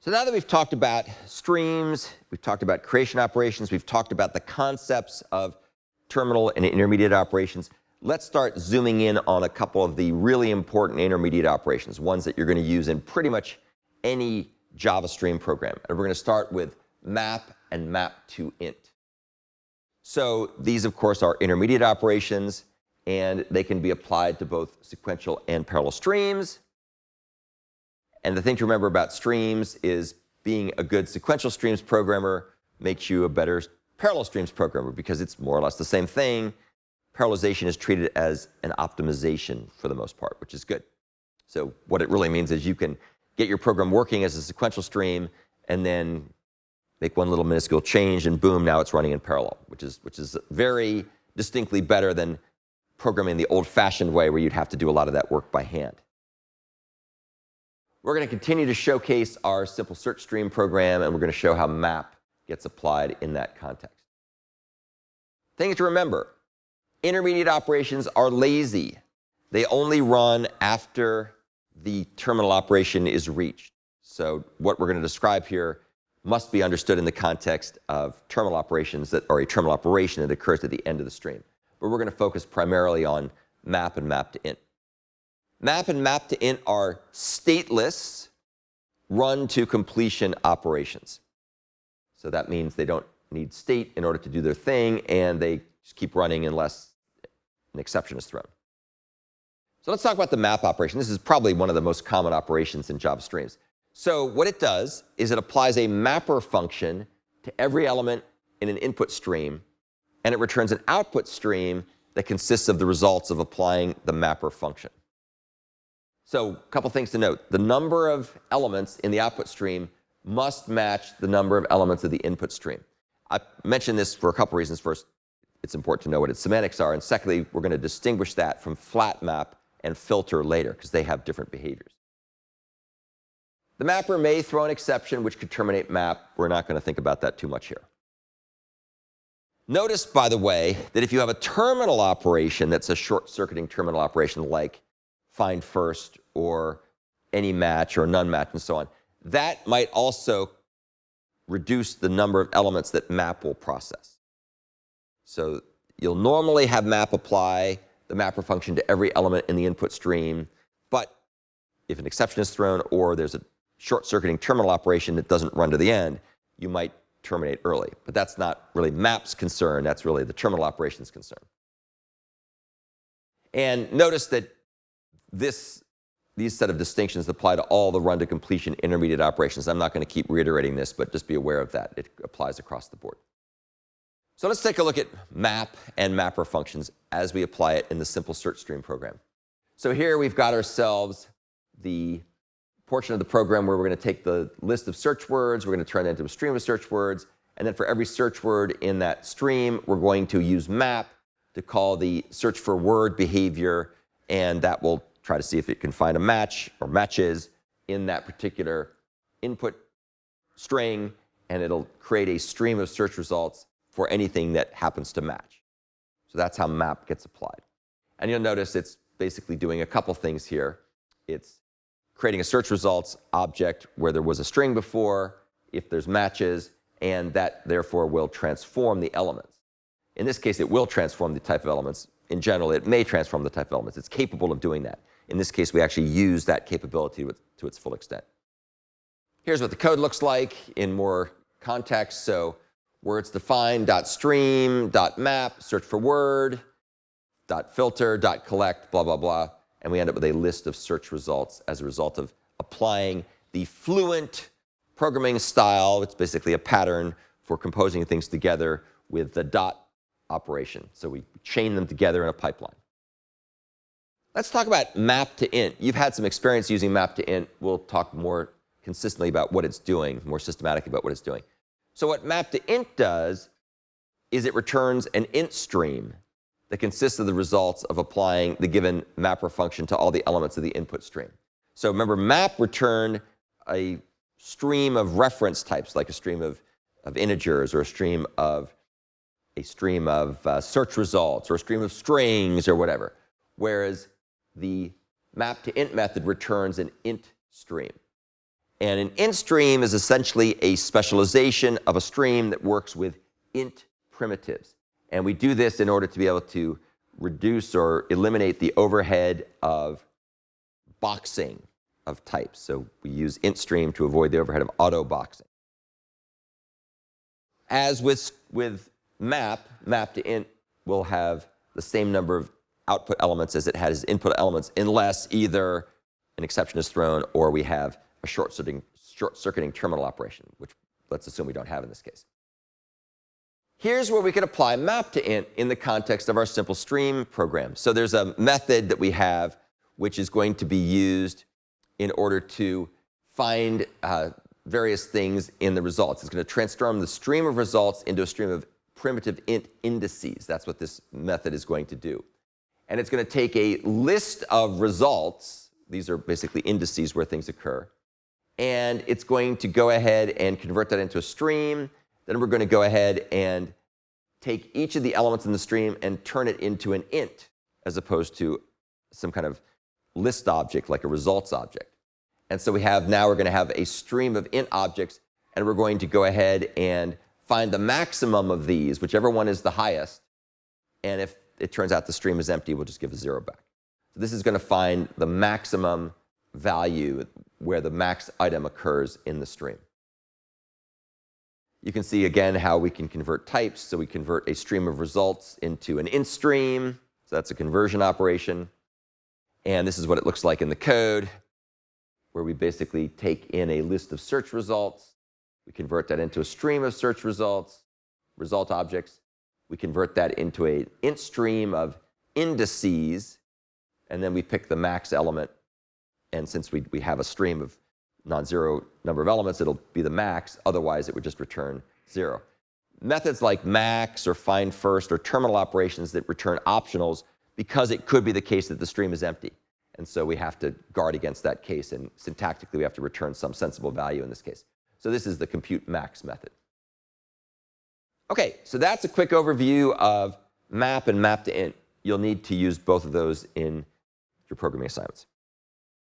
So now that we've talked about streams, we've talked about creation operations, we've talked about the concepts of terminal and intermediate operations, let's start zooming in on a couple of the really important intermediate operations, ones that you're going to use in pretty much any Java Stream program. And we're going to start with map and mapToInt. So these, of course, are intermediate operations, and they can be applied to both sequential and parallel streams. And the thing to remember about streams is being a good sequential streams programmer makes you a better parallel streams programmer because it's more or less the same thing. Parallelization is treated as an optimization for the most part, which is good. So what it really means is you can get your program working as a sequential stream and then make one little minuscule change and boom, now it's running in parallel, which is very distinctly better than programming the old-fashioned way where you'd have to do a lot of that work by hand. We're going to continue to showcase our SimpleSearchStream program, and we're going to show how map gets applied in that context. Things to remember. Intermediate operations are lazy. They only run after the terminal operation is reached. So what we're going to describe here must be understood in the context of terminal operations that are a terminal operation that occurs at the end of the stream. But we're going to focus primarily on map and mapToInt. Map and mapToInt are stateless, run-to-completion operations. So that means they don't need state in order to do their thing, and they just keep running unless an exception is thrown. So let's talk about the map operation. This is probably one of the most common operations in Java streams. So what it does is it applies a mapper function to every element in an input stream, and it returns an output stream that consists of the results of applying the mapper function. So a couple things to note. The number of elements in the output stream must match the number of elements of the input stream. I mentioned this for a couple reasons. First, it's important to know what its semantics are. And secondly, we're going to distinguish that from flat map and filter later because they have different behaviors. The mapper may throw an exception which could terminate map. We're not going to think about that too much here. Notice, by the way, that if you have a terminal operation that's a short-circuiting terminal operation like find first or any match or none match and so on, that might also reduce the number of elements that map will process. So you'll normally have map apply the mapper function to every element in the input stream, but if an exception is thrown or there's a short-circuiting terminal operation that doesn't run to the end, you might terminate early. But that's not really map's concern, that's really the terminal operation's concern. And notice that these set of distinctions apply to all the run-to-completion intermediate operations. I'm not going to keep reiterating this, but just be aware of that. It applies across the board. So let's take a look at map and mapper functions as we apply it in the SimpleSearchStream program. So here we've got ourselves the portion of the program where we're going to take the list of search words, we're going to turn it into a stream of search words, and then for every search word in that stream, we're going to use map to call the search for word behavior, and that will try to see if it can find a match or matches in that particular input string, and it'll create a stream of search results for anything that happens to match. So that's how map gets applied. And you'll notice it's basically doing a couple things here. It's creating a search results object where there was a string before, if there's matches, and that therefore will transform the elements. In this case, it will transform the type of elements. In general, it may transform the type of elements. It's capable of doing that. In this case, we actually use that capability to its full extent. Here's what the code looks like in more context. So words defined, .stream, .map, search for word, .filter, .collect, blah, blah, blah. And we end up with a list of search results as a result of applying the fluent programming style. It's basically a pattern for composing things together with the dot operation. So we chain them together in a pipeline. Let's talk about mapToInt. You've had some experience using mapToInt. We'll talk more consistently about what it's doing, more systematically about what it's doing. So what mapToInt does is it returns an IntStream that consists of the results of applying the given mapper function to all the elements of the input stream. So remember, map returned a stream of reference types, like a stream of integers or a stream of search results or a stream of strings or whatever, whereas the mapToInt method returns an int stream. And an IntStream is essentially a specialization of a stream that works with int primitives. And we do this in order to be able to reduce or eliminate the overhead of boxing of types. So we use IntStream to avoid the overhead of auto boxing. As with mapToInt will have the same number of output elements as it has input elements, unless either an exception is thrown or we have a short-circuiting terminal operation, which let's assume we don't have in this case. Here's where we could apply mapToInt in the context of our SimpleStream program. So there's a method that we have which is going to be used in order to find various things in the results. It's going to transform the stream of results into a stream of primitive int indices. That's what this method is going to do. And it's going to take a list of results. These are basically indices where things occur. And it's going to go ahead and convert that into a stream. Then we're going to go ahead and take each of the elements in the stream and turn it into an int, as opposed to some kind of list object like a results object. And so now we're going to have a stream of int objects, and we're going to go ahead and find the maximum of these, whichever one is the highest. And if it turns out the stream is empty, we'll just give a 0 back. So this is going to find the maximum value where the max item occurs in the stream. You can see again how we can convert types. So we convert a stream of results into an IntStream. So that's a conversion operation. And this is what it looks like in the code, where we basically take in a list of search results. We convert that into a stream of search results, result objects. We convert that into an int stream of indices. And then we pick the max element. And since we have a stream of non-zero number of elements, it'll be the max. Otherwise, it would just return 0. Methods like max or find first or terminal operations that return optionals, because it could be the case that the stream is empty. And so we have to guard against that case. And syntactically, we have to return some sensible value in this case. So this is the compute max method. OK, so that's a quick overview of map and mapToInt. You'll need to use both of those in your programming assignments.